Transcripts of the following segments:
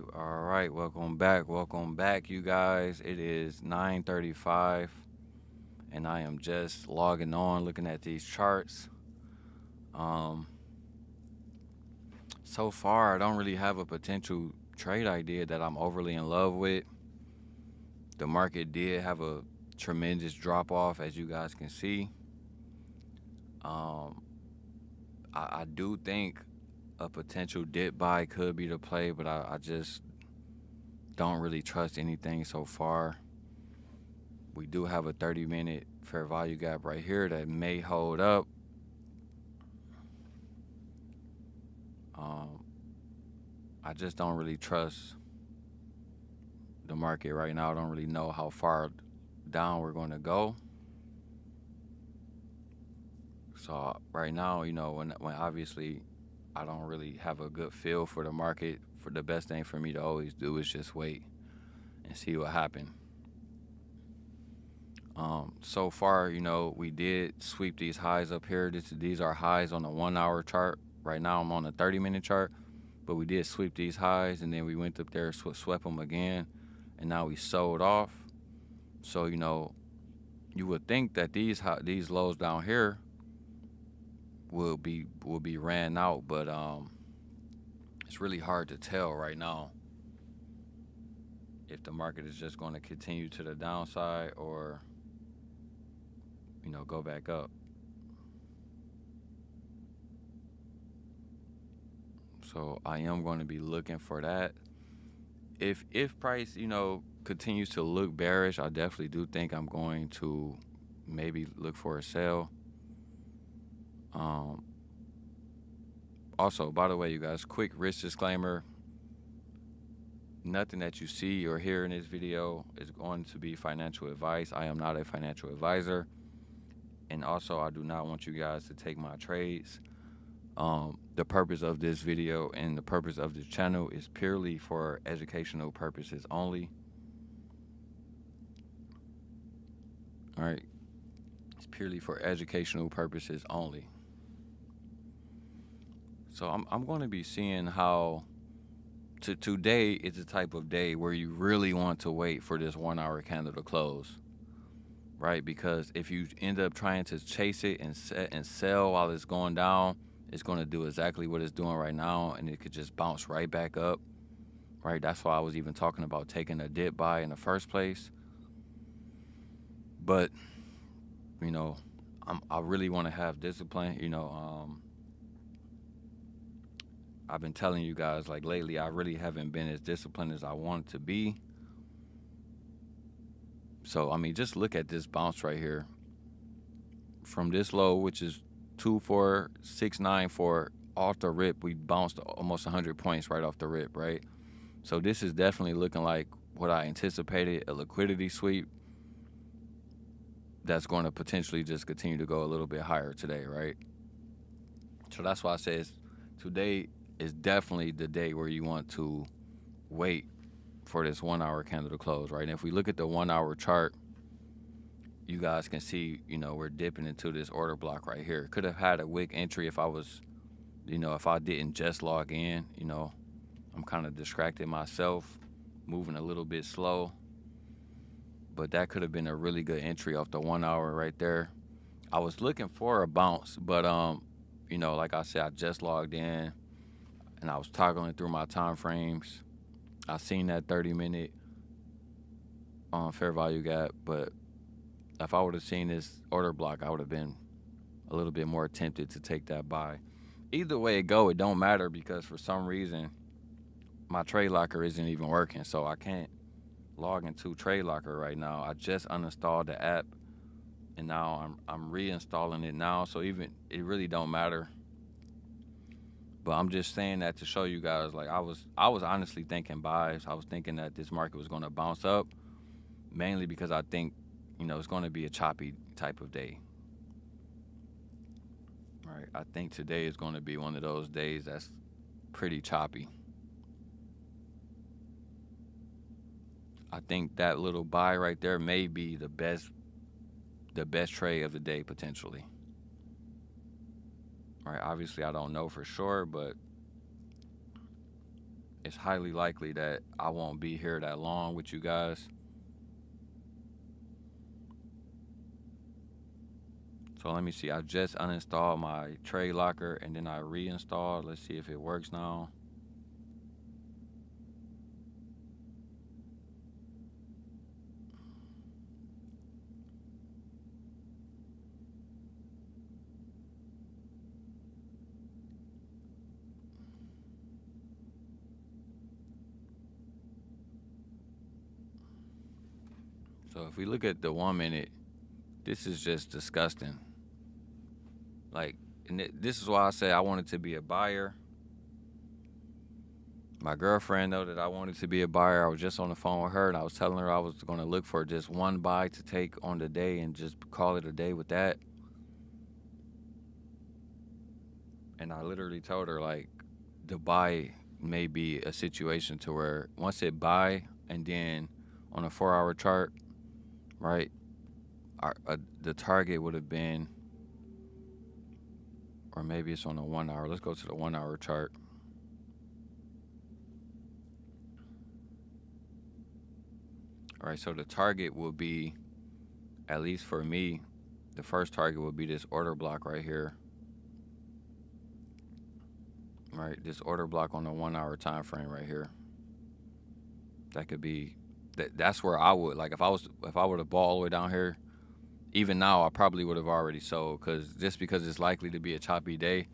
all right. Welcome back, you guys. It is 9:35, and I am just logging on, looking at these charts. Um, so far, I don't really have a potential trade idea that I'm overly in love with. The market did have a tremendous drop off, as you guys can see. Um, I do think a potential dip buy could be the play, but I just don't really trust anything so far. We do have a 30-minute fair value gap right here that may hold up. Um, I just don't really trust the market right now. I don't really know how far down we're going to go. So right now, when obviously I don't really have a good feel for the market, for the best thing for me to always do is just wait and see what happens. So far, we did sweep these highs up here. These are highs on the 1 hour chart. Right now, I'm on the 30-minute chart, but we did sweep these highs, and then we went up there, swept them again, and now we sold off. So you would think that these lows down here will be ran out, but it's really hard to tell right now if the market is just going to continue to the downside or go back up. So I am going to be looking for that. If price, continues to look bearish, I definitely do think I'm going to maybe look for a sell. Also, by the way, you guys, quick risk disclaimer. Nothing that you see or hear in this video is going to be financial advice. I am not a financial advisor. And also, I do not want you guys to take my trades. The purpose of this video and the purpose of this channel is purely for educational purposes only. All right. It's purely for educational purposes only. So I'm going to be seeing how today is the type of day where you really want to wait for this 1 hour candle to close, right? Because if you end up trying to chase it and sell while it's going down, it's going to do exactly what it's doing right now, and it could just bounce right back up, right? That's why I was even talking about taking a dip buy in the first place. But I really want to have discipline. I've been telling you guys, like, lately, I really haven't been as disciplined as I wanted to be. So, I mean, just look at this bounce right here. From this low, which is 24694, off the rip, we bounced almost 100 points right off the rip, right? So this is definitely looking like what I anticipated, a liquidity sweep that's going to potentially just continue to go a little bit higher today, right? So that's why I say today is definitely the day where you want to wait for this 1 hour candle to close, right? And if we look at the 1 hour chart, you guys can see, we're dipping into this order block right here. Could have had a wick entry if I was, if I didn't just log in. I'm kind of distracted myself, moving a little bit slow. But that could have been a really good entry off the 1 hour right there. I was looking for a bounce, but like I said, I just logged in and I was toggling through my time frames. I seen that 30-minute fair value gap, but if I would have seen this order block, I would have been a little bit more tempted to take that buy. Either way it go, it don't matter, because for some reason my trade locker isn't even working, so I can't log into trade locker right now. I just uninstalled the app, and now I'm reinstalling it now, so even it really don't matter. But I'm just saying that to show you guys, like, I was honestly thinking buys. I was thinking that this market was going to bounce up, mainly because I think it's going to be a choppy type of day. All right, I think today is going to be one of those days that's pretty choppy. I think that little buy right there may be the best trade of the day potentially. All right, obviously I don't know for sure, but it's highly likely that I won't be here that long with you guys. So let me see. I just uninstalled my trade locker and then I reinstalled. Let's see if it works now. So if we look at the 1 minute, this is just disgusting. Like, and this is why I say I wanted to be a buyer. My girlfriend know that I wanted to be a buyer. I was just on the phone with her and I was telling her I was going to look for just one buy to take on the day and just call it a day with that. And I literally told her, like, the buy may be a situation to where once it buy and then on a 4-hour chart, right, the target would have been, or maybe it's on a 1 hour. Let's go to the 1 hour chart. All right, so the target will be, at least for me, the first target would be this order block right here. Right, this order block on the 1 hour time frame right here. That could be, that's where I would, like, if I would have bought all the way down here, even now I probably would have already sold, because it's likely to be a choppy day.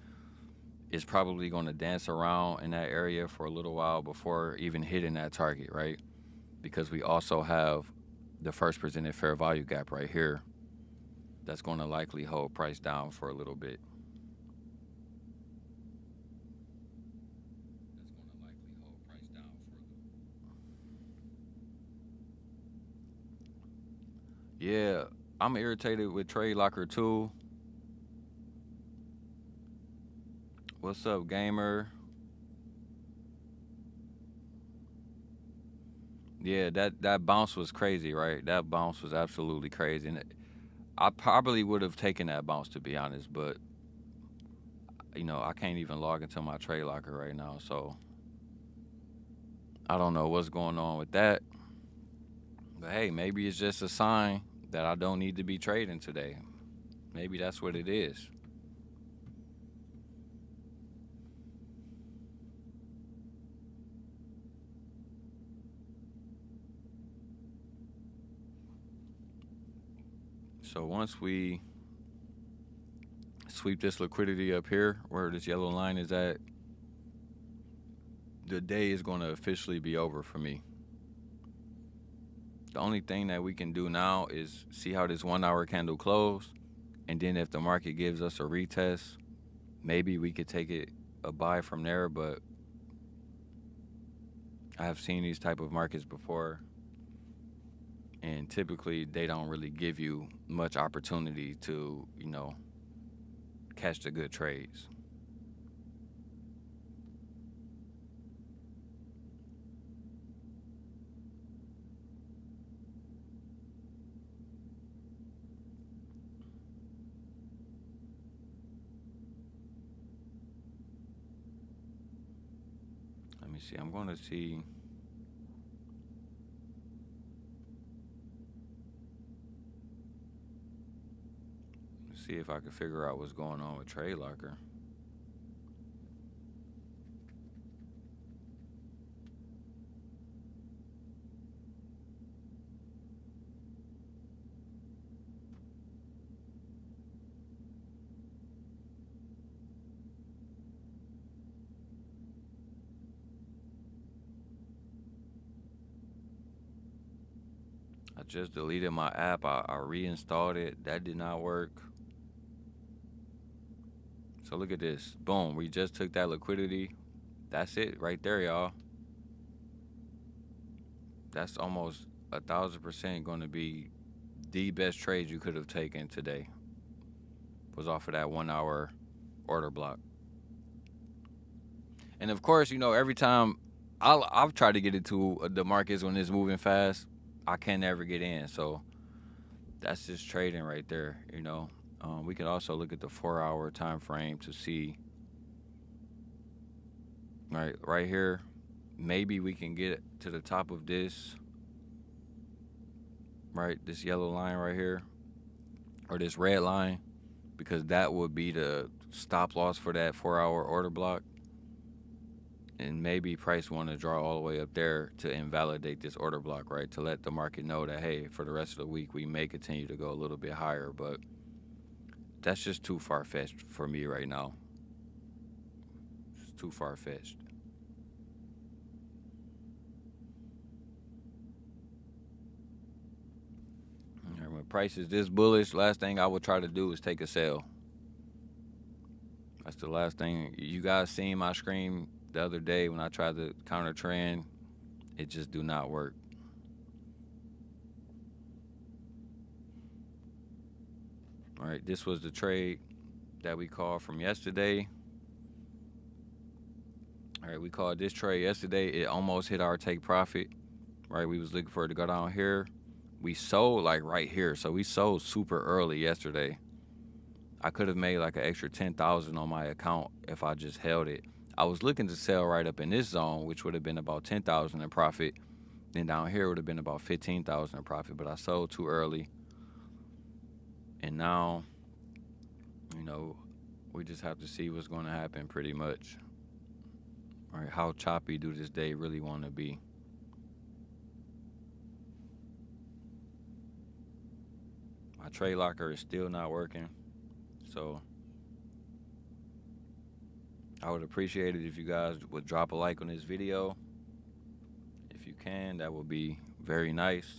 It's probably going to dance around in that area for a little while before even hitting that target, right? Because we also have the first presented fair value gap right here that's going to likely hold price down for a little bit. Yeah, I'm irritated with Trade Locker too. What's up, gamer? Yeah, that bounce was crazy, right? That bounce was absolutely crazy. And I probably would have taken that bounce, to be honest, but I can't even log into my Trade Locker right now, so I don't know what's going on with that. But hey, maybe it's just a sign that I don't need to be trading today. Maybe that's what it is. So once we sweep this liquidity up here, where this yellow line is at, the day is going to officially be over for me. The only thing that we can do now is see how this 1 hour candle closed, and then if the market gives us a retest, maybe we could take it a buy from there. But I have seen these type of markets before, and typically they don't really give you much opportunity to catch the good trades. Let me see. I'm going to see. See if I can figure out what's going on with Trade Locker. I just deleted my app. I reinstalled it. That did not work. So look at this. Boom. We just took that liquidity. That's it right there, y'all. That's almost 1,000% going to be the best trade you could have taken today. Was off of that 1 hour order block. And of course, every time I've tried to get into the markets when it's moving fast, I can never get in. So that's just trading right there. We can also look at the 4 hour time frame to see. Right here, maybe we can get to the top of this, right? This yellow line right here, or this red line, because that would be the stop loss for that 4-hour order block. And maybe price want to draw all the way up there to invalidate this order block, right? To let the market know that, hey, for the rest of the week, we may continue to go a little bit higher, but that's just too far-fetched for me right now. It's too far-fetched. When price is this bullish, last thing I would try to do is take a sell. That's the last thing. You guys seen my screen the other day when I tried to counter trend. It just do not work. All right, this was the trade that we called from yesterday. All right, we called this trade yesterday. It almost hit our take profit. Right, we was looking for it to go down here. We sold like right here, so we sold super early yesterday. I could have made like an extra 10,000 on my account if I just held it. I was looking to sell right up in this zone, which would have been about 10,000 in profit. Then down here would have been about 15,000 in profit, but I sold too early. And now, you know, we just have to see what's going to happen pretty much. All right, how choppy do this day really want to be? My trade locker is still not working, so I would appreciate it if you guys would drop a like on this video. If you can, that would be very nice.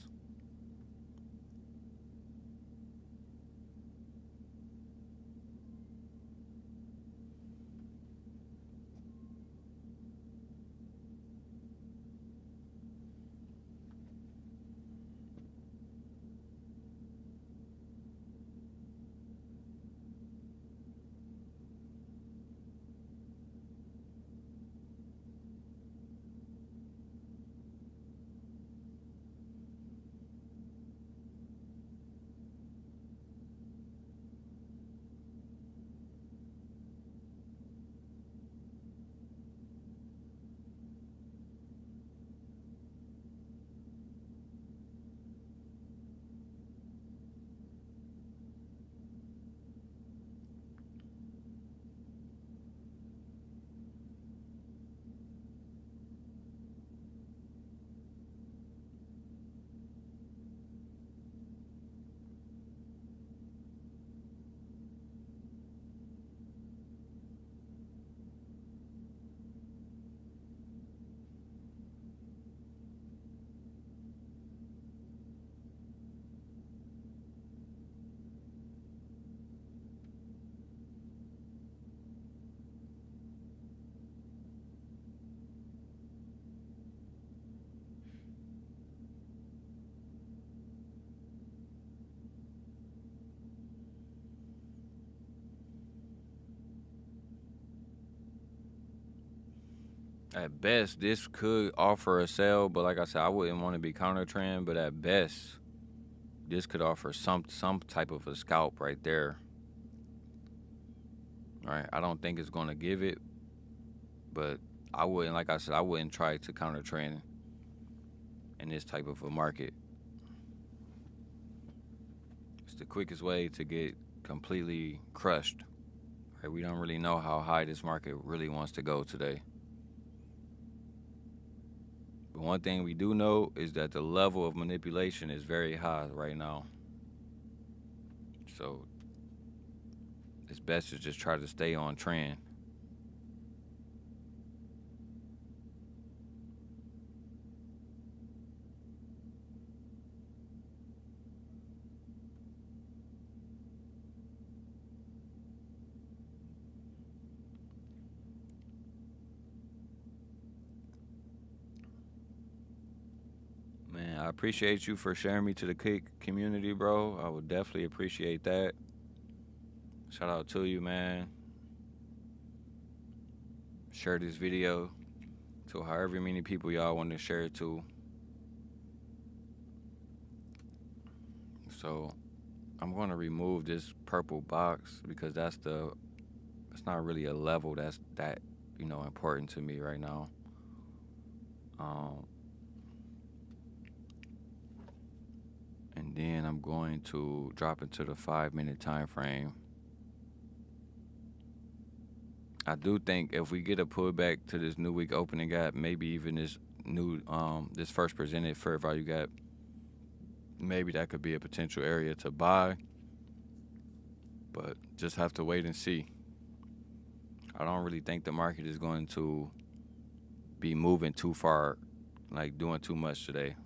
At best, this could offer a sell, but like I said, I wouldn't want to be counter trend. But at best, this could offer some type of a scalp right there. All right, I don't think it's going to give it, but I wouldn't, like I said, I wouldn't try to counter trend in this type of a market. It's the quickest way to get completely crushed. Right, we don't really know how high this market really wants to go today. But one thing we do know is that the level of manipulation is very high right now. So it's best to just try to stay on trend. Man, I appreciate you for sharing me to the community, bro. I would definitely appreciate that. Shout out to you, man. Share this video to however many people y'all want to share it to. So I'm going to remove this purple box because it's not really a level that's that, important to me right now. Um, and then I'm going to drop into the 5-minute time frame. I do think if we get a pullback to this new week opening gap, maybe even this first presented fair value gap, maybe that could be a potential area to buy. But just have to wait and see. I don't really think the market is going to be moving too far, like doing too much today.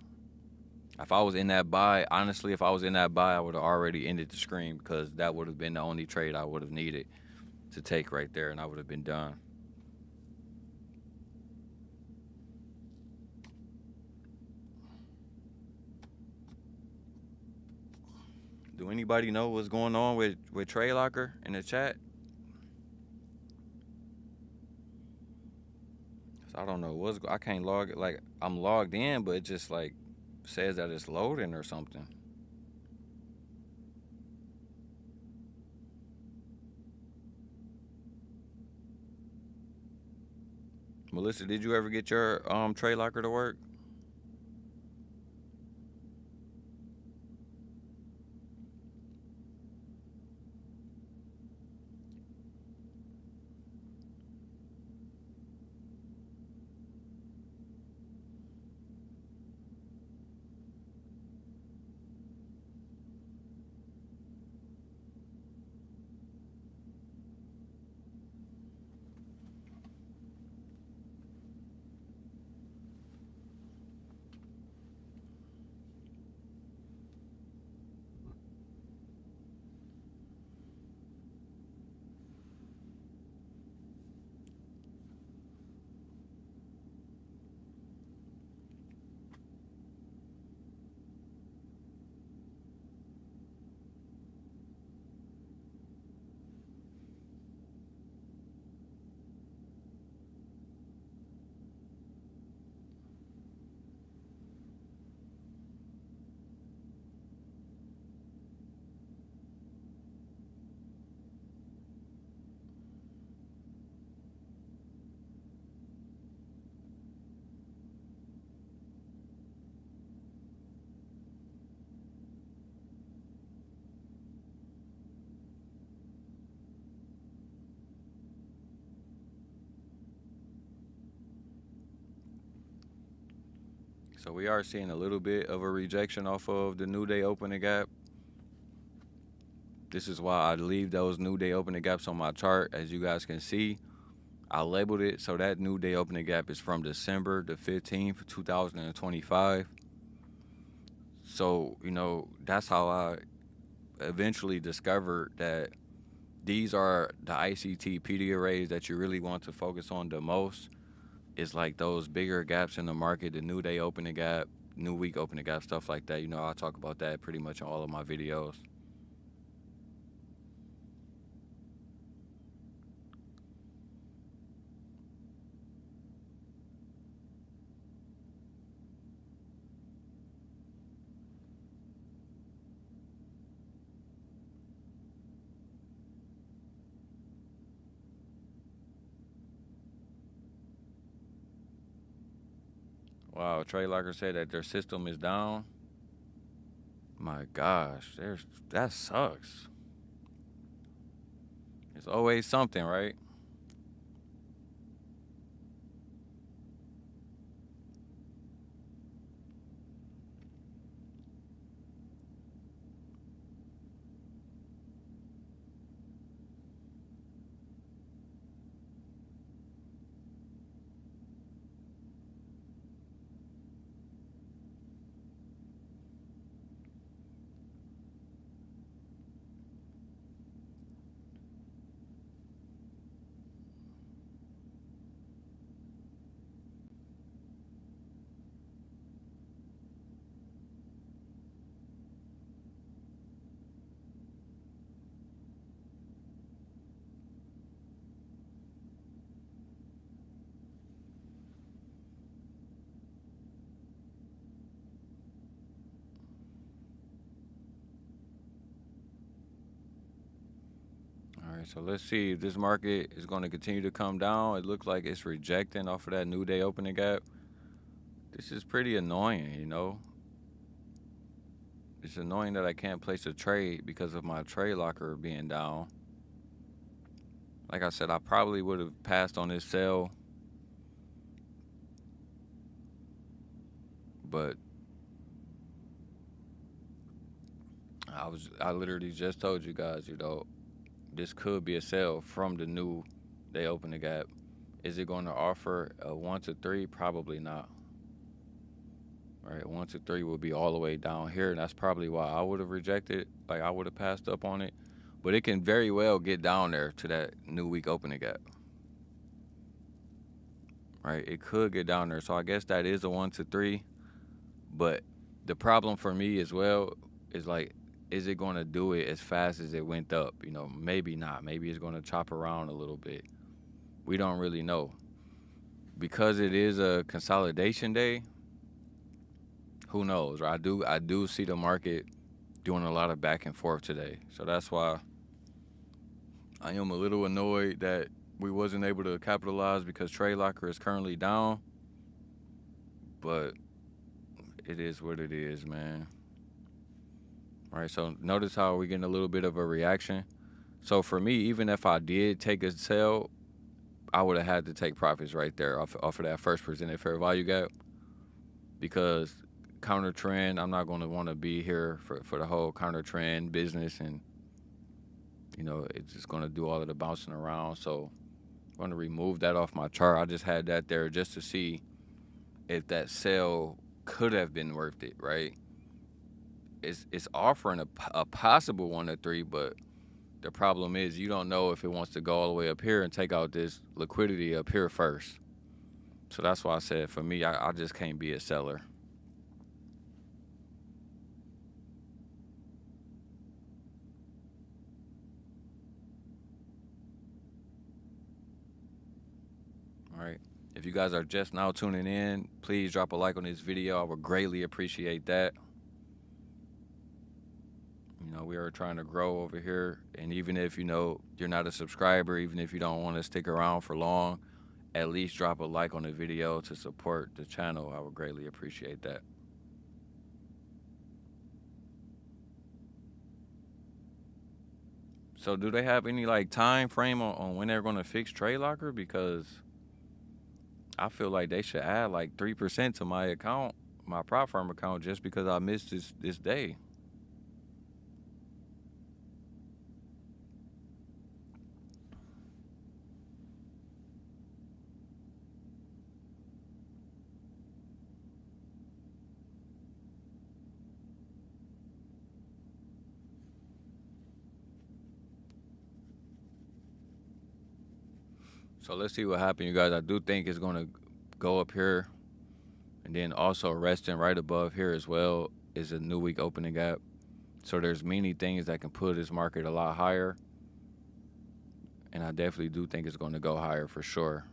If I was in that buy, honestly, if I was in that buy, I would have already ended the screen, because that would have been the only trade I would have needed to take right there, and I would have been done. Do anybody know what's going on with Trade Locker in the chat? I don't know I can't log it. Like, I'm logged in, but it just like says that it's loading or something. Melissa, did you ever get your Trade Locker to work? So we are seeing a little bit of a rejection off of the new day opening gap. This is why I leave those new day opening gaps on my chart. As you guys can see, I labeled it so that new day opening gap is from December the 15th, 2025. So, that's how I eventually discovered that these are the ICT PD arrays that you really want to focus on the most. It's like those bigger gaps in the market, the new day opening gap, new week opening gap, stuff like that. I talk about that pretty much in all of my videos. Wow, Trade Locker said that their system is down. My gosh, that sucks. It's always something, right? All right, so let's see if this market is going to continue to come down. It looks like it's rejecting off of that new day opening gap. This is pretty annoying, you know. It's annoying that I can't place a trade because of my trade locker being down. Like I said, I probably would have passed on this sell, but I literally just told you guys, you know, this could be a sell from the new day open the gap. Is it going to offer a 1 to 3? Probably not. Right, 1 to 3 would be all the way down here, and that's probably why I would have rejected it. Like, I would have passed up on it. But it can very well get down there to that new week opening gap. Right, it could get down there. So I guess that is a 1 to 3. But the problem for me as well is, like, is it going to do it as fast as it went up? You know, maybe not. Maybe it's going to chop around a little bit. We don't really know. Because it is a consolidation day, who knows? Right? I do see the market doing a lot of back and forth today. So that's why I am a little annoyed that we wasn't able to capitalize because trade locker is currently down. But it is what it is, man. All right, so notice how we're getting a little bit of a reaction. So for me, even if I did take a sell, I would have had to take profits right there off of that first presented fair value gap, because counter trend, I'm not going to want to be here for the whole counter trend business, and you know, it's just going to do all of the bouncing around. So I'm going to remove that off my chart. I just had that there just to see if that sell could have been worth it, right? It's offering a possible 1 to 3, but the problem is you don't know if it wants to go all the way up here and take out this liquidity up here first. So that's why I said for me, I just can't be a seller. All right. If you guys are just now tuning in, please drop a like on this video. I would greatly appreciate that. You know, we are trying to grow over here. And even if, you know, you're not a subscriber, even if you don't want to stick around for long, at least drop a like on the video to support the channel. I would greatly appreciate that. So do they have any like time frame on when they're going to fix trade locker? Because I feel like they should add like 3% to my account, my prop firm account, just because I missed this day. So let's see what happens, you guys. I do think it's going to go up here, and then also resting right above here as well is a new week opening gap. So there's many things that can put this market a lot higher, and I definitely do think it's going to go higher for sure.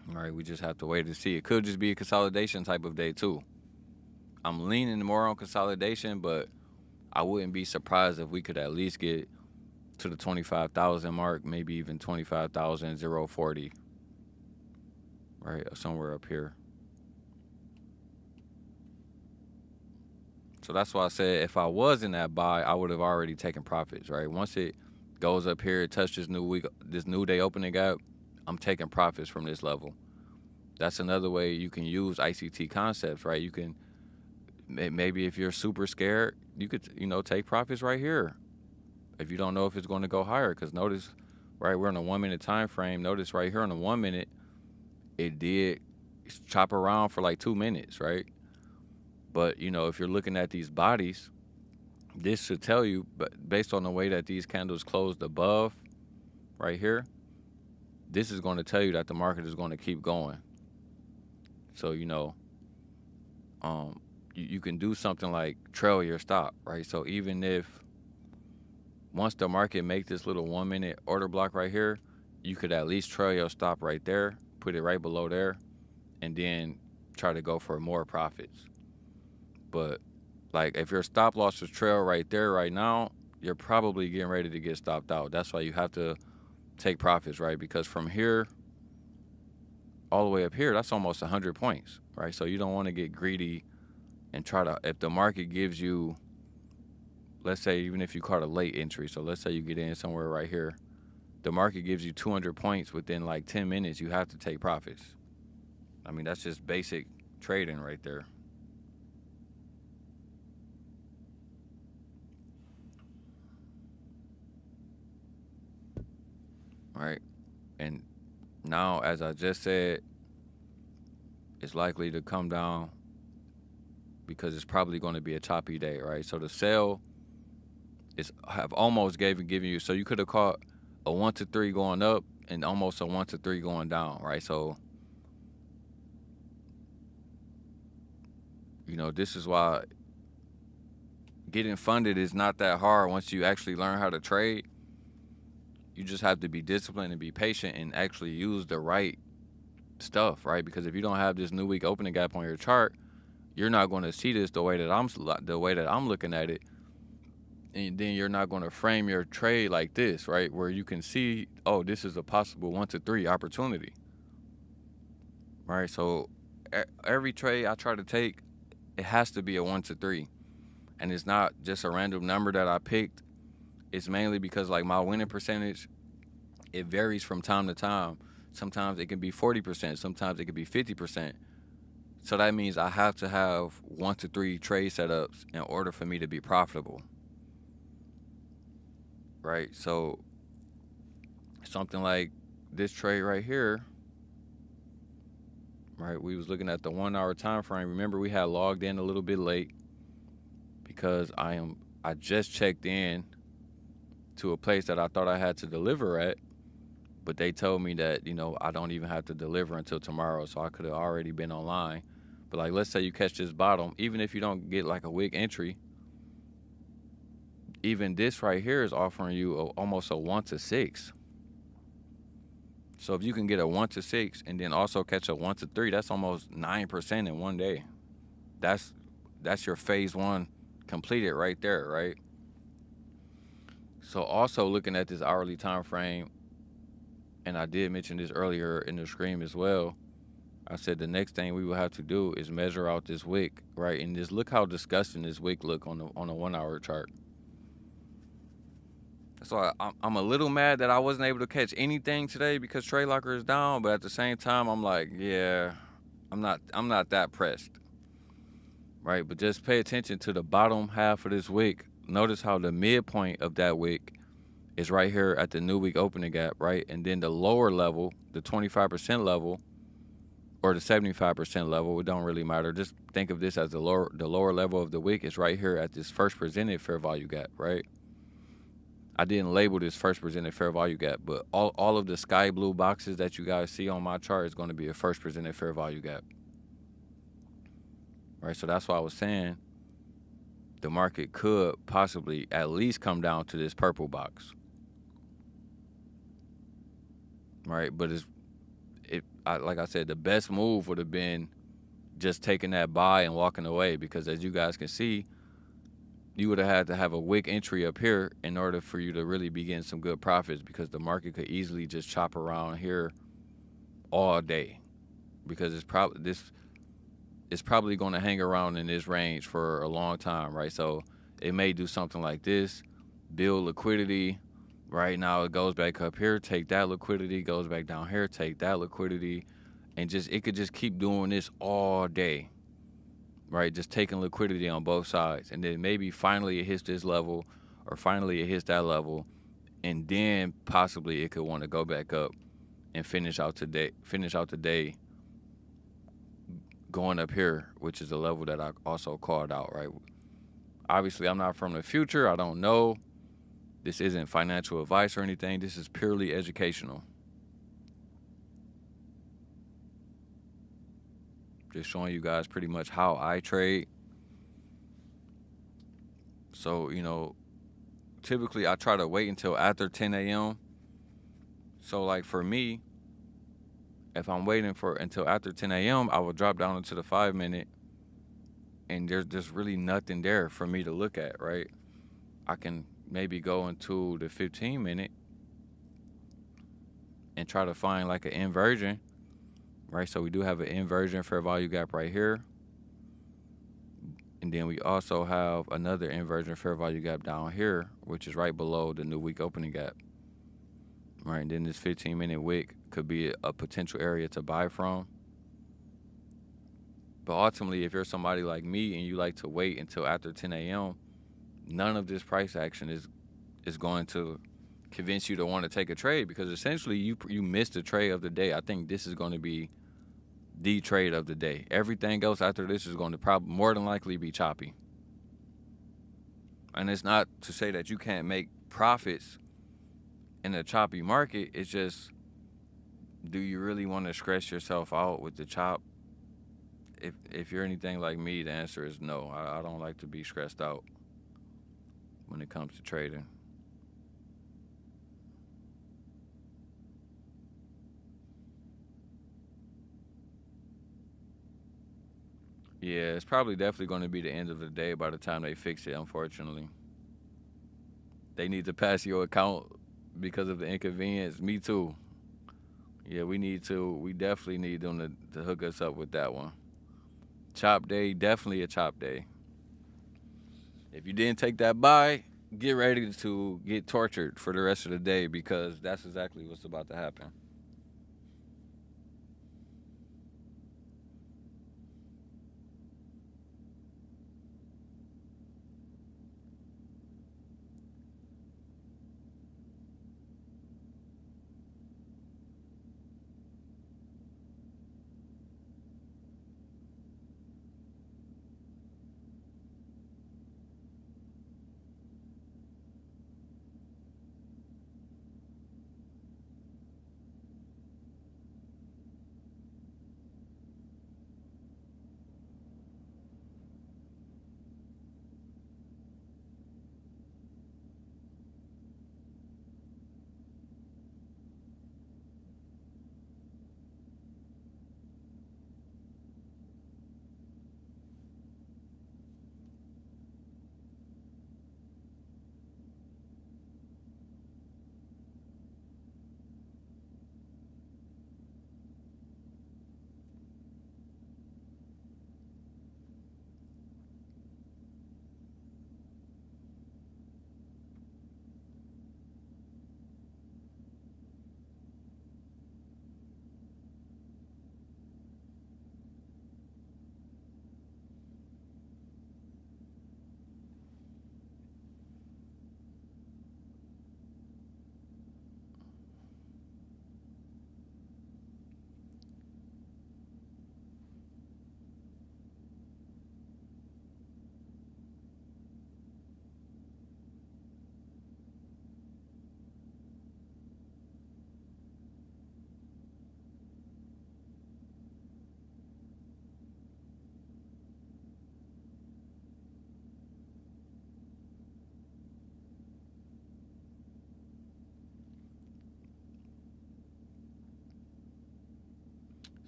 All right, we just have to wait to see. It could just be a consolidation type of day too. I'm leaning more on consolidation, but I wouldn't be surprised if we could at least get to the 25,000 mark, maybe even 25,040, right, somewhere up here. So that's why I said if I was in that buy, I would have already taken profits, right? Once it goes up here, it touches this new day opening gap, I'm taking profits from this level. That's another way you can use ICT concepts, right? You can, maybe if you're super scared, you could, you know, take profits right here if you don't know if it's going to go higher. Because notice, right, we're in a 1 minute time frame. Notice right here on the 1 minute, it did chop around for like 2 minutes, right? But, you know, if you're looking at these bodies, this should tell you, but based on the way that these candles closed above right here, this is going to tell you that the market is going to keep going. So, you know, you can do something like trail your stop, right? So even if once the market make this little 1 minute order block right here, you could at least trail your stop right there, put it right below there, and then try to go for more profits. But like if your stop loss is trail right there right now, you're probably getting ready to get stopped out. That's why you have to take profits, right? Because from here all the way up here, that's almost 100 points, right? So you don't want to get greedy and try to, if the market gives you, let's say, even if you caught a late entry, so let's say you get in somewhere right here, the market gives you 200 points within like 10 minutes, you have to take profits. I mean, that's just basic trading right there. Right? And now, as I just said, it's likely to come down because it's probably going to be a choppy day, right? So the sell is have almost given you, so you could have caught a 1 to 3 going up and almost a 1 to 3 going down, right? So, you know, this is why getting funded is not that hard once you actually learn how to trade. You just have to be disciplined and be patient and actually use the right stuff, right? Because if you don't have this new week opening gap on your chart, you're not going to see this the way that I'm looking at it. And then you're not going to frame your trade like this, right? Where you can see, oh, this is a possible 1 to 3 opportunity, right? So every trade I try to take, it has to be a 1 to 3. And it's not just a random number that I picked. It's mainly because like my winning percentage, it varies from time to time. Sometimes it can be 40%, sometimes it can be 50%. So that means I have to have 1 to 3 trade setups in order for me to be profitable. Right? So something like this trade right here, right? We was looking at the 1 hour time frame. Remember, we had logged in a little bit late because I just checked in to a place that I thought I had to deliver at, but they told me that, you know, I don't even have to deliver until tomorrow, so I could have already been online. But like, let's say you catch this bottom, even if you don't get like a wick entry, even this right here is offering you almost a 1 to 6. So if you can get a 1 to 6 and then also catch a 1 to 3, that's almost 9% in one day. That's your phase 1 completed right there, right? So also looking at this hourly time frame, and I did mention this earlier in the screen as well, I said the next thing we will have to do is measure out this wick, right? And just look how disgusting this wick look on a 1 hour chart. So I'm a little mad that I wasn't able to catch anything today because Trade Locker is down, but at the same time I'm like, yeah, I'm not that pressed, right? But just pay attention to the bottom half of this wick. Notice how the midpoint of that wick is right here at the new week opening gap, right? And then the lower level, the 25% level or the 75% level, it don't really matter. Just think of this as the lower level of the wick is right here at this first presented fair value gap, right? I didn't label this first presented fair value gap, but all of the sky blue boxes that you guys see on my chart is going to be a first presented fair value gap. Right? So that's why I was saying the market could possibly at least come down to this purple box. Right? But like I said, the best move would have been just taking that buy and walking away, because as you guys can see, you would have had to have a wick entry up here in order for you to really be getting some good profits, because the market could easily just chop around here all day, because it's probably going to hang around in this range for a long time, right? So it may do something like this, build liquidity. Right now it goes back up here, take that liquidity, goes back down here, take that liquidity, and it could just keep doing this all day. Right, just taking liquidity on both sides, and then maybe finally it hits this level, or finally it hits that level, and then possibly it could want to go back up and finish out the day going up here, which is a level that I also called out. Right, obviously I'm not from the future, I don't know. This isn't financial advice or anything. This is purely educational. Just showing you guys pretty much how I trade. So, you know, typically I try to wait until after 10 a.m. So, like for me, if I'm waiting until after 10 a.m., I will drop down into the 5-minute, and there's just really nothing there for me to look at, right? I can maybe go into the 15-minute and try to find like an inversion, right? So we do have an inversion fair value gap right here. And then we also have another inversion fair value gap down here, which is right below the new week opening gap. Right, and then this 15-minute wick could be a potential area to buy from. But ultimately, if you're somebody like me and you like to wait until after 10 a.m., none of this price action is going to convince you to want to take a trade, because essentially you missed the trade of the day. I think this is going to be the trade of the day. Everything else after this is going to probably more than likely be choppy. And it's not to say that you can't make profits in a choppy market. It's just, do you really want to stress yourself out with the chop? If you're anything like me, the answer is no. I don't like to be stressed out when it comes to trading. Yeah, it's probably definitely going to be the end of the day by the time they fix it, unfortunately. They need to pass your account because of the inconvenience. Me too. Yeah, we definitely need them to hook us up with that one. Chop day, definitely a chop day. If you didn't take that buy, get ready to get tortured for the rest of the day, because that's exactly what's about to happen.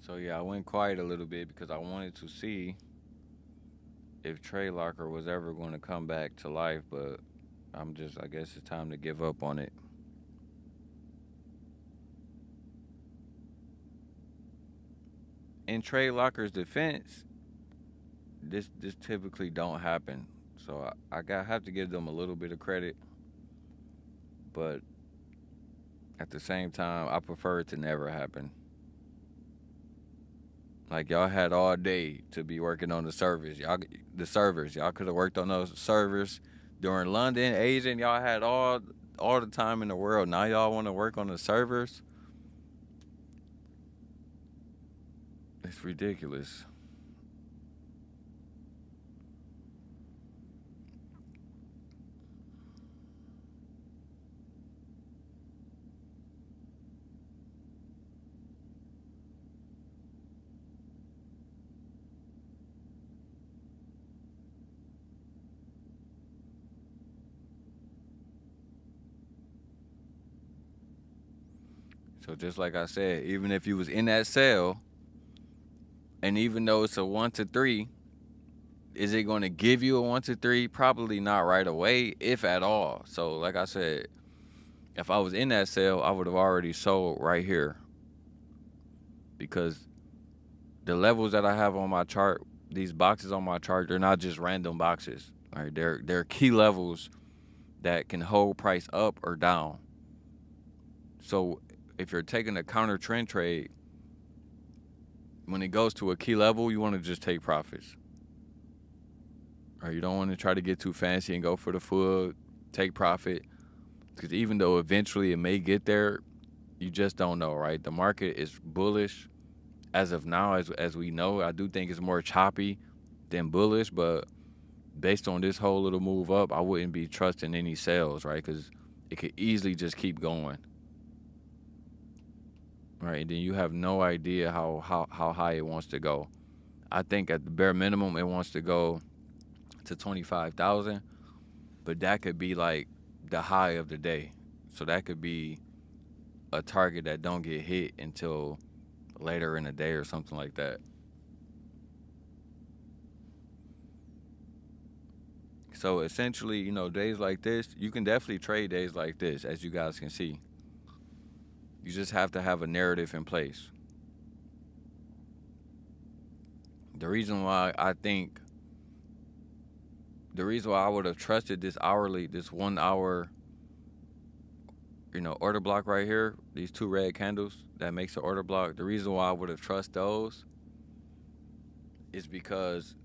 So yeah, I went quiet a little bit because I wanted to see if Trade Locker was ever going to come back to life, but I guess it's time to give up on it. In Trade Locker's defense, this typically don't happen. So I have to give them a little bit of credit, but at the same time, I prefer it to never happen. Like, y'all had all day to be working on the servers. Y'all could have worked on those servers during London, Asian. Y'all had all the time in the world. Now y'all want to work on the servers? It's ridiculous. So just like I said, even if you was in that cell, and even though it's a 1 to 3, is it going to give you a 1 to 3? Probably not right away, if at all. So like I said, if I was in that cell, I would have already sold right here, because the levels that I have on my chart, these boxes on my chart, they're not just random boxes. All right, they're key levels that can hold price up or down. So if you're taking a counter trend trade, when it goes to a key level, you want to just take profits. Or you don't want to try to get too fancy and go for the full take profit, because even though eventually it may get there, you just don't know, right? The market is bullish as of now, as we know. I do think it's more choppy than bullish, but based on this whole little move up, I wouldn't be trusting any sales, right? Because it could easily just keep going, right? And then you have no idea how high it wants to go. I think at the bare minimum, it wants to go to 25,000, but that could be like the high of the day. So that could be a target that don't get hit until later in the day or something like that. So essentially, you know, days like this, you can definitely trade days like this, as you guys can see. You just have to have a narrative in place. The reason why I would have trusted this 1 hour, you know, order block right here, these two red candles that makes the order block, the reason why I would have trusted those is because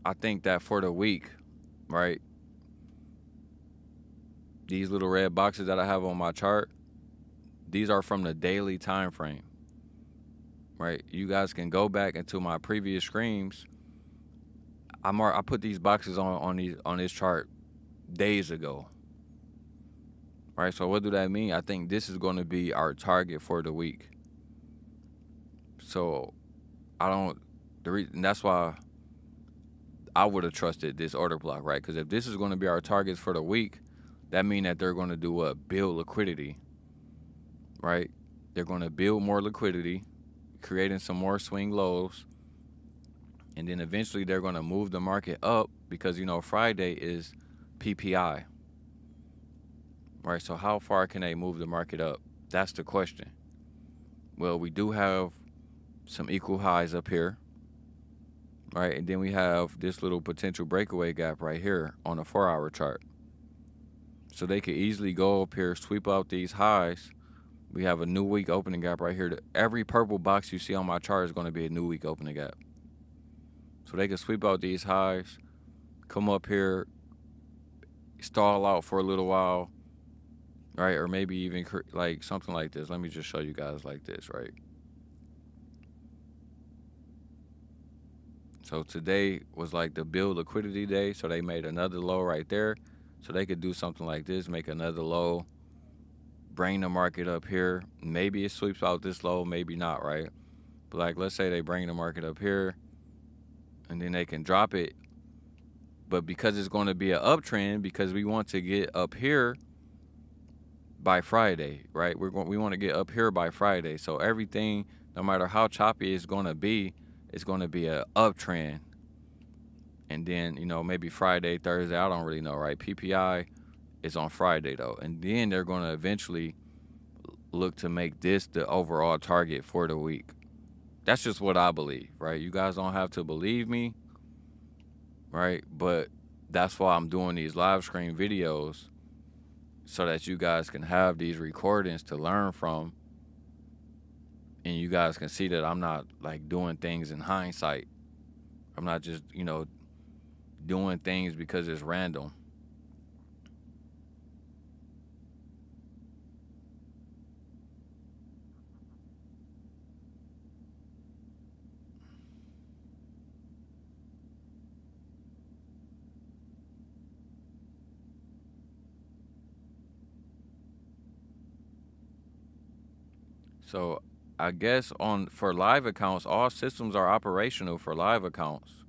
I think that for the week, right, these little red boxes that I have on my chart, these are from the daily time frame, right? You guys can go back into my previous screens. I put these boxes on this chart days ago, right? So what do that mean? I think this is going to be our target for the week. So that's why I would have trusted this order block, right? Because if this is going to be our targets for the week, that means that they're going to do what? Build liquidity, right? They're going to build more liquidity, creating some more swing lows, and then eventually they're going to move the market up because, you know, Friday is PPI, right? So how far can they move the market up? That's the question. Well, we do have some equal highs up here, right? And then we have this little potential breakaway gap right here on a 4-hour chart. So they could easily go up here, sweep out these highs. We have a new week opening gap right here. Every purple box you see on my chart is going to be a new week opening gap. So they can sweep out these highs, come up here, stall out for a little while, right? Or maybe even like something like this. Let me just show you guys like this, right? So today was like the build liquidity day. So they made another low right there. So they could do something like this, make another low, bring the market up here. Maybe it sweeps out this low, maybe not, right? But like, let's say they bring the market up here and then they can drop it. But because it's going to be an uptrend, because we want to get up here by Friday, right? We want to get up here by Friday. So everything, no matter how choppy it's going to be an uptrend. And then, you know, maybe Friday, Thursday, I don't really know, right? PPI is on Friday, though. And then they're going to eventually look to make this the overall target for the week. That's just what I believe, right? You guys don't have to believe me, right? But that's why I'm doing these live stream videos, so that you guys can have these recordings to learn from, and you guys can see that I'm not like doing things in hindsight. I'm not just, you know, doing things because it's random. So I guess for live accounts, all systems are operational for live accounts.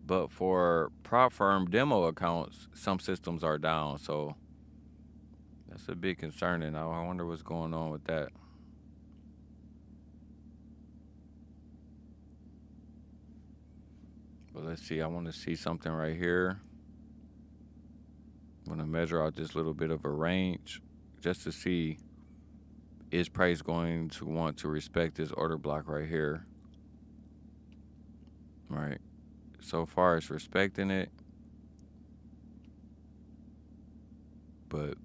But for prop firm demo accounts, some systems are down. So that's a bit concerning. I wonder what's going on with that. But let's see. I want to see something right here. I'm going to measure out this little bit of a range just to see, is price going to want to respect this order block right here? right? So far, it's respecting it, but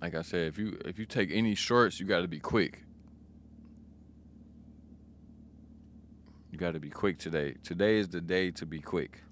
like I said, if you take any shorts, you got to be quick. You got to be quick today. Today is the day to be quick.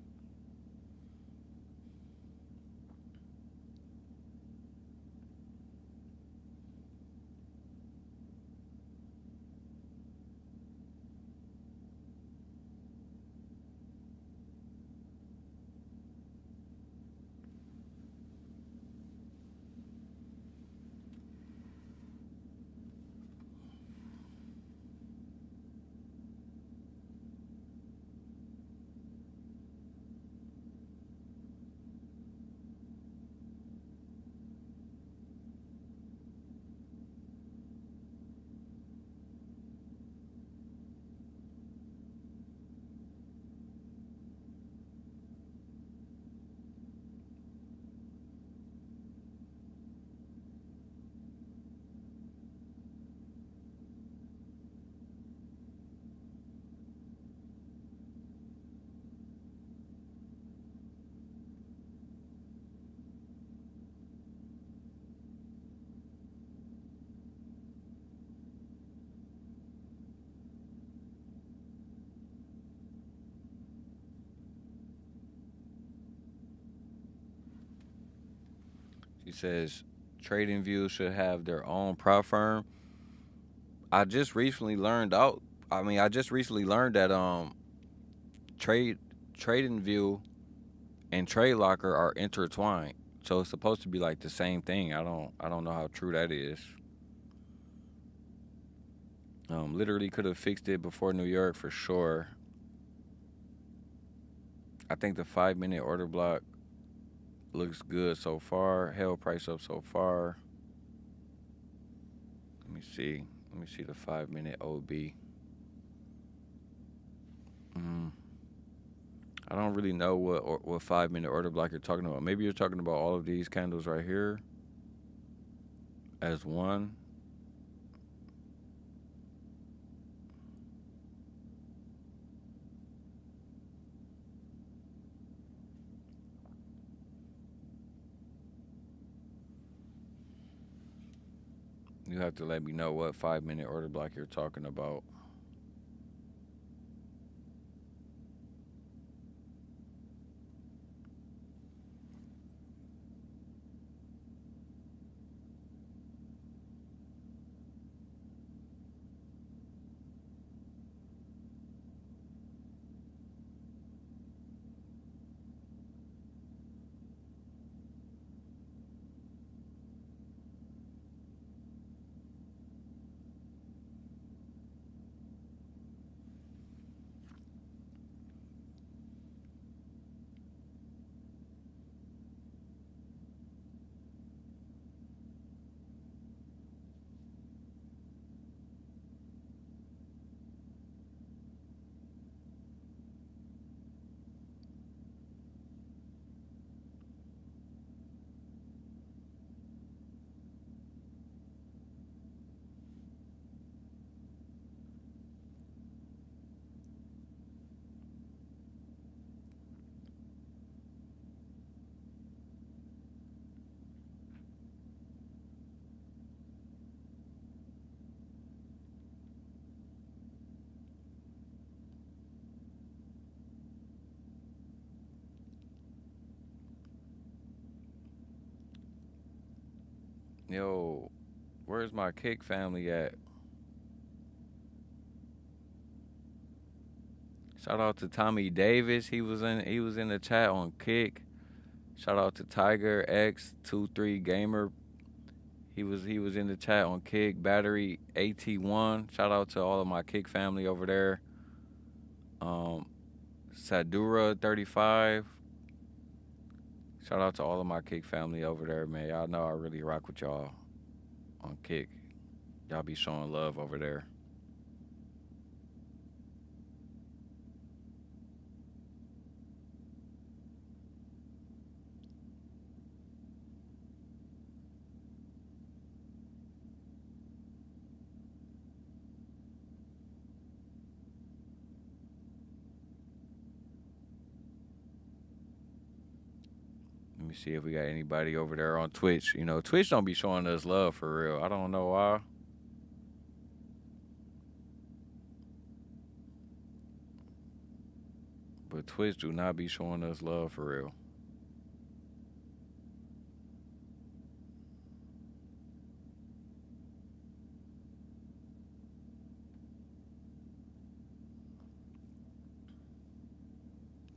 She says trading views should have their own prop firm. I just recently learned out. I just recently learned that trade trading view and trade locker are intertwined. So it's supposed to be like the same thing. I don't know how true that is. Literally could have fixed it before New York for sure. I think the 5 minute order block looks good so far. Held price up so far. Let me see. Let me see the 5 minute OB. I don't really know what 5 minute order block you're talking about. Maybe you're talking about all of these candles right here as one. You have to let me know what 5 minute order block you're talking about. Yo, where's my kick family at? Shout out to Tommy Davis. He was in the chat on Kick. Shout out to Tiger X23 Gamer. He was in the chat on Kick. Battery AT1. Shout out to all of my Kick family over there. Sadura 35. Shout out to all of my Kick family over there, man. Y'all know I really rock with y'all on Kick. Y'all be showing love over there. me see if we got anybody over there on Twitch. You know, Twitch don't be showing us love for real. I don't know why. But Twitch do not be showing us love for real.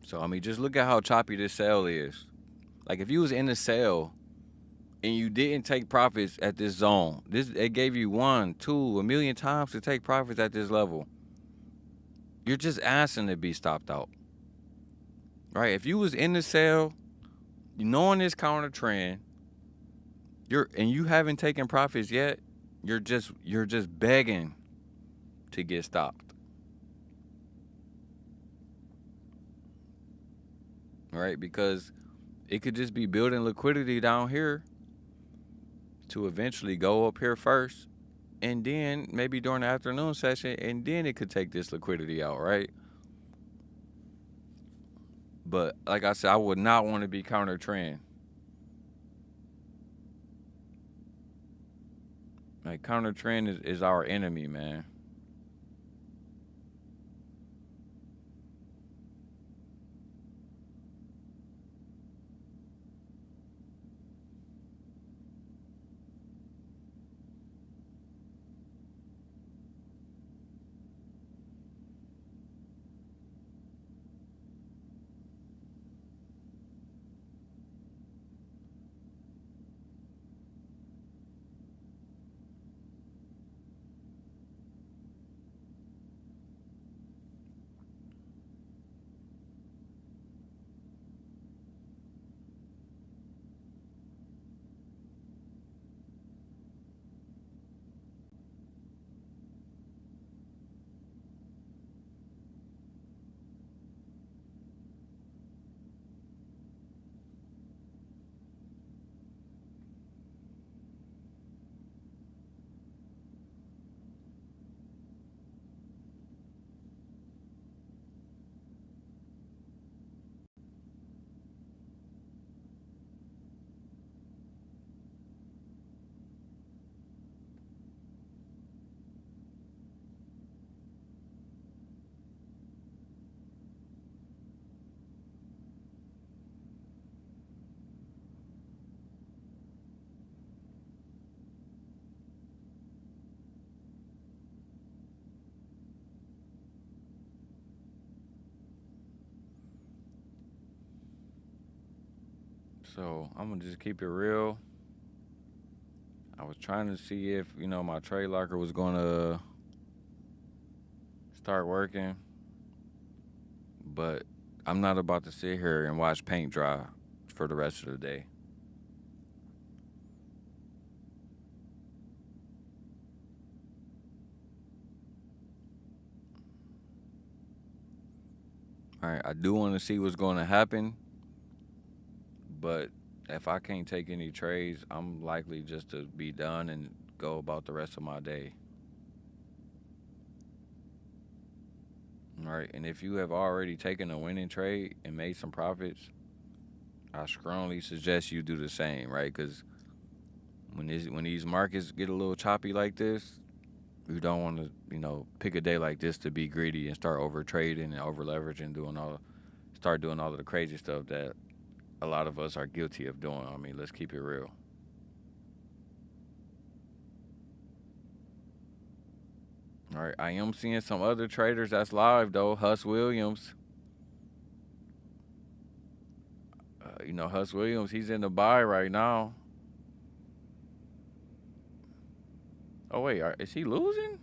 So, I mean, just look at how choppy this sale is. Like, if you was in the sale and you didn't take profits at this zone, it gave you 1, 2, a million times to take profits at this level. You're just asking to be stopped out. Right? If you was in the sale, knowing this counter trend, and you haven't taken profits yet, you're just begging to get stopped. Right? Because it could just be building liquidity down here to eventually go up here first, and then maybe during the afternoon session, and then it could take this liquidity out, right? But like I said, I would not want to be counter trend. Like, counter trend is our enemy, man. So I'm gonna just keep it real. I was trying to see if, my trade locker was gonna start working, but I'm not about to sit here and watch paint dry for the rest of the day. All right, I do want to see what's going to happen, but if I can't take any trades, I'm likely just to be done and go about the rest of my day. All right, and if you have already taken a winning trade and made some profits, I strongly suggest you do the same, right? Because when these markets get a little choppy like this, you don't want to, pick a day like this to be greedy and start over trading and over leveraging, start doing all of the crazy stuff that a lot of us are guilty of doing. I mean, let's keep it real. All right, I am seeing some other traders that's live though. Huss Williams. Huss Williams, he's in the buy right now. Oh wait, is he losing?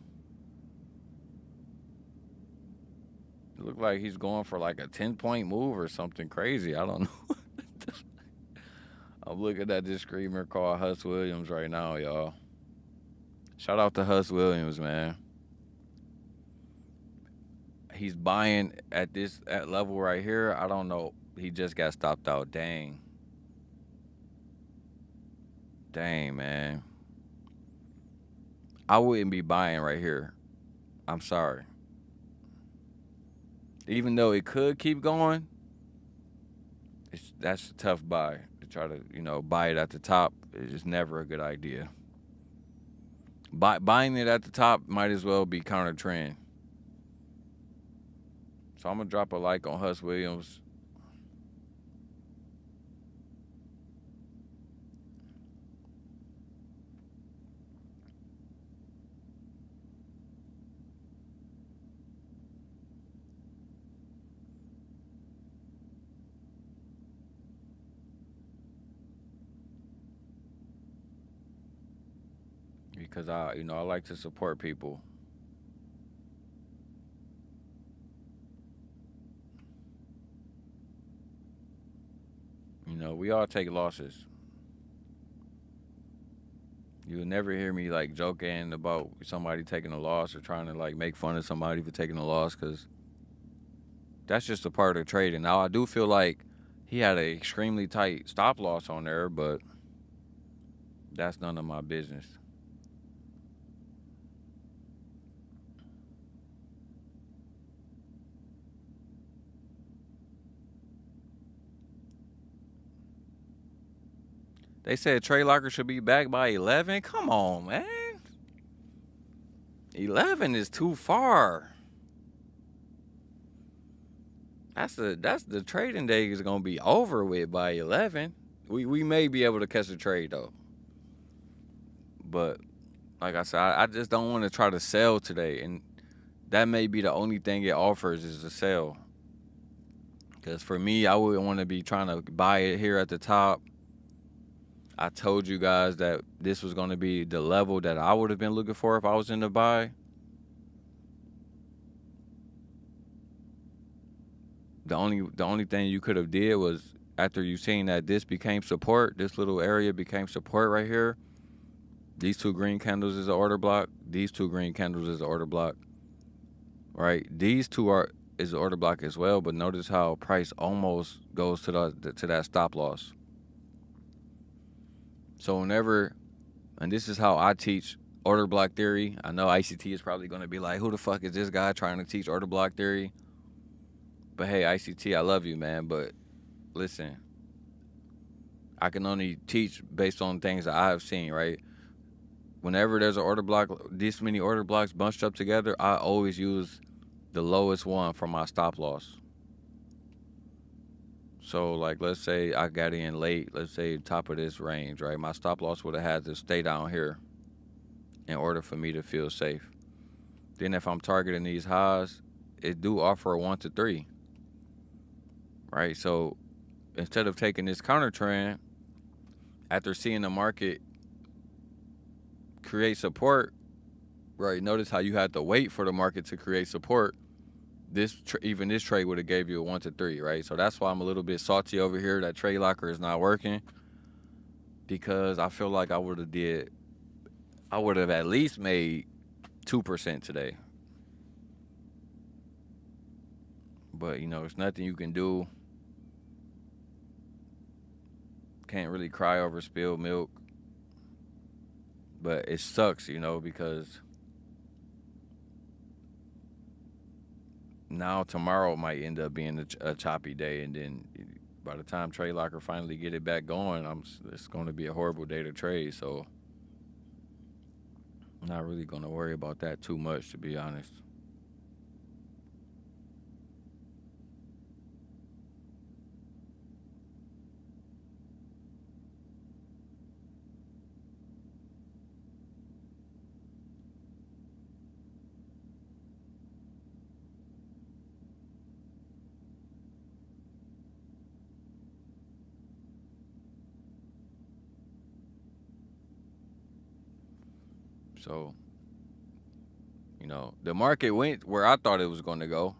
It looked like he's going for like a 10-point move or something crazy. I don't know. I'm looking at this screamer called Huss Williams right now, y'all. Shout out to Huss Williams, man. He's buying at level right here. I don't know. He just got stopped out. Dang, man. I wouldn't be buying right here. I'm sorry. Even though it could keep going, that's a tough buy. try to, buy it at the top is just never a good idea. Buying it at the top might as well be counter trend. So I'm going to drop a like on Hus Williams. Because I like to support people. We all take losses. You'll never hear me like joking about somebody taking a loss or trying to like make fun of somebody for taking a loss, because that's just a part of trading. Now, I do feel like he had an extremely tight stop loss on there, but that's none of my business. They said Trade Locker should be back by 11. Come on, man. 11 is too far. That's the trading day is gonna be over with by 11. We may be able to catch a trade though, but like I said, I just don't want to try to sell today, and that may be the only thing it offers is a sell. Because for me, I wouldn't want to be trying to buy it here at the top. I told you guys that this was going to be the level that I would have been looking for if I was in the buy. The only thing you could have did was, after you seen that this became support, this little area became support right here. These two green candles is an order block. These two green candles is an order block. Right? These two is an order block as well, but notice how price almost goes to that stop loss. So whenever, and this is how I teach order block theory. I know ICT is probably going to be like, who the fuck is this guy trying to teach order block theory? But hey, ICT, I love you, man. But listen, I can only teach based on things that I have seen, right? Whenever there's an order block, this many order blocks bunched up together, I always use the lowest one for my stop loss. So, like, let's say I got in late, let's say top of this range, right? My stop loss would have had to stay down here in order for me to feel safe. Then if I'm targeting these highs, it do offer a 1 to 3, right? So instead of taking this counter trend, after seeing the market create support, right? Notice how you had to wait for the market to create support. Even this trade would have gave you a 1 to 3, right? So that's why I'm a little bit salty over here that Trade Locker is not working, because I feel like I would have at least made 2% today. But there's nothing you can do. Can't really cry over spilled milk. But it sucks, because now tomorrow might end up being a choppy day, and then by the time Trade Locker finally get it back going, it's going to be a horrible day to trade. So I'm not really going to worry about that too much, to be honest. So, the market went where I thought it was going to go.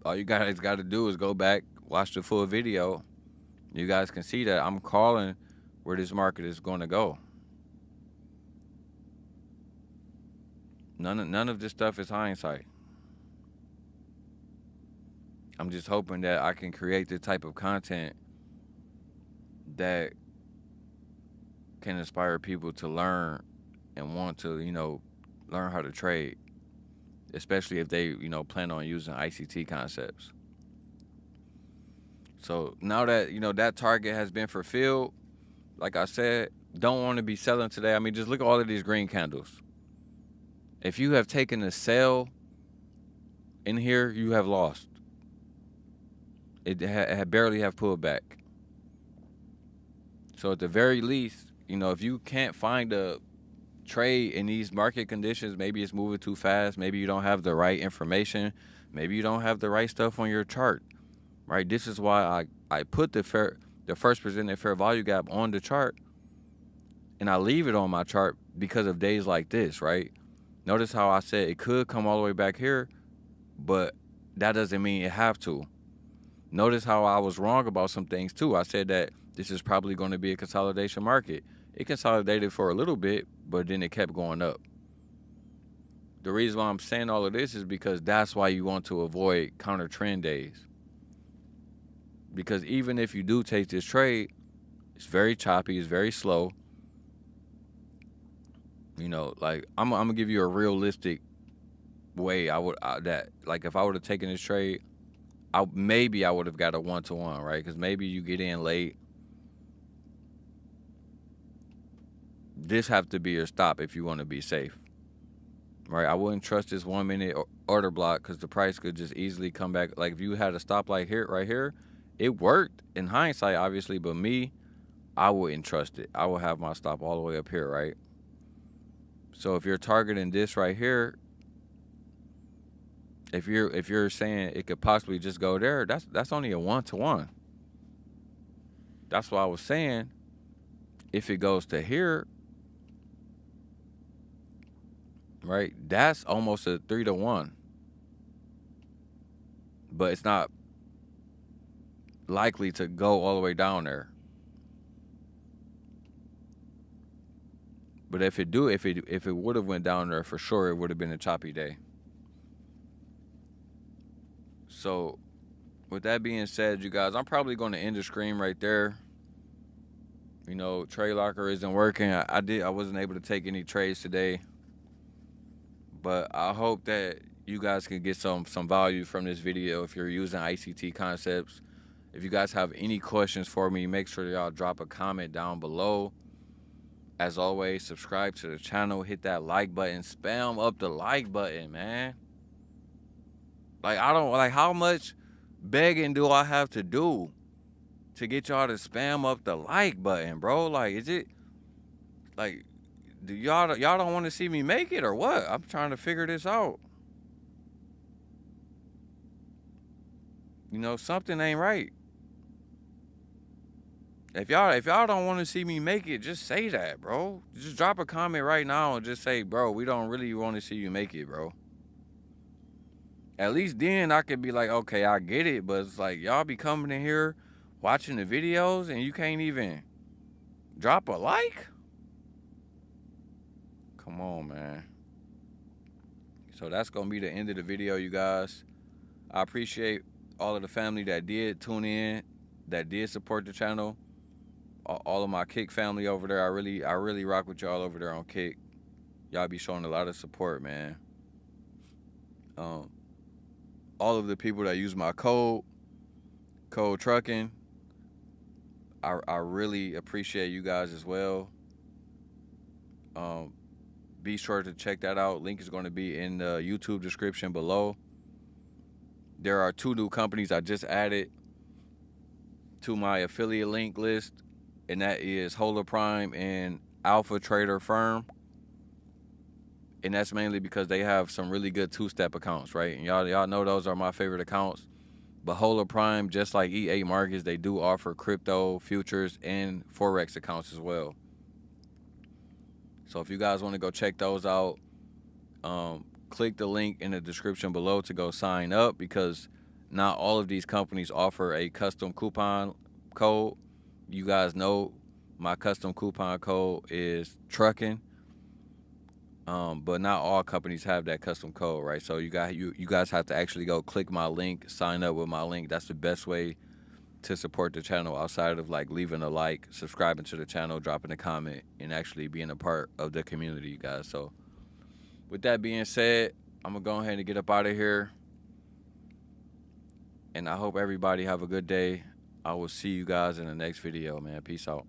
All you guys got to do is go back, watch the full video. You guys can see that I'm calling where this market is going to go. None of this stuff is hindsight. I'm just hoping that I can create the type of content that can inspire people to learn and want to, learn how to trade, especially if they, plan on using ICT concepts. So now that, that target has been fulfilled, like I said, don't want to be selling today. I mean, just look at all of these green candles. If you have taken a sell in here, you have lost. It barely have pulled back. So at the very least, if you can't find a trade in these market conditions, maybe it's moving too fast, maybe you don't have the right information, maybe you don't have the right stuff on your chart, right? This is why I put the first presented fair value gap on the chart, and I leave it on my chart because of days like this, right? Notice how I said it could come all the way back here, but that doesn't mean it have to. Notice how I was wrong about some things too. I said that this is probably going to be a consolidation market. It consolidated for a little bit, but then it kept going up. The reason why I'm saying all of this is because that's why you want to avoid counter trend days. Because even if you do take this trade, it's very choppy, it's very slow. Like I'm gonna give you a realistic way if I would have taken this trade, I would have got a 1-to-1, right? Because maybe you get in late. This have to be your stop if you want to be safe, right? I wouldn't trust this 1 minute order block because the price could just easily come back. Like if you had a stop like here, right here, it worked in hindsight, obviously, but me, I wouldn't trust it. I would have my stop all the way up here, right? So if you're targeting this right here, if you're saying it could possibly just go there, that's only a 1-to-1. That's why I was saying if it goes to here, right, that's almost a 3-to-1. But it's not likely to go all the way down there. But if it would have went down there, for sure it would have been a choppy day. So with that being said, you guys, I'm probably going to end the stream right there. Trade locker isn't working. I wasn't able to take any trades today, but I hope that you guys can get some value from this video if you're using ICT concepts. If you guys have any questions for me, make sure y'all drop a comment down below. As always, subscribe to the channel, hit that like button, spam up the like button, man. How much begging do I have to do to get y'all to spam up the like button, bro? Like, is it like, do y'all don't want to see me make it or what? I'm trying to figure this out. Something ain't right. If y'all don't want to see me make it, just say that, bro. Just drop a comment right now and just say, bro, we don't really want to see you make it, bro. At least then I could be like, okay, I get it, but it's like y'all be coming in here watching the videos and you can't even drop a like? Come on, man. So that's going to be the end of the video, you guys. I appreciate all of the family that did tune in, that did support the channel. All of my Kick family over there, I really rock with y'all over there on Kick. Y'all be showing a lot of support, man. All of the people that use my code trucking, I really appreciate you guys as well. Be sure to check that out. Link is going to be in the YouTube description below. There are 2 new companies I just added to my affiliate link list, and that is Hola Prime and Alpha Trader Firm. And that's mainly because they have some really good 2-step accounts, right? And y'all know those are my favorite accounts. But Hola Prime, just like E8 Markets, they do offer crypto, futures, and Forex accounts as well. So if you guys want to go check those out, click the link in the description below to go sign up, because not all of these companies offer a custom coupon code. You guys know my custom coupon code is trucking. But not all companies have that custom code, right? So you guys have to actually go click my link, sign up with my link. That's the best way to support the channel outside of like leaving a like, subscribing to the channel, dropping a comment, and actually being a part of the community, you guys. So with that being said, I'm gonna go ahead and get up out of here. And I hope everybody have a good day. I will see you guys in the next video, man. Peace out.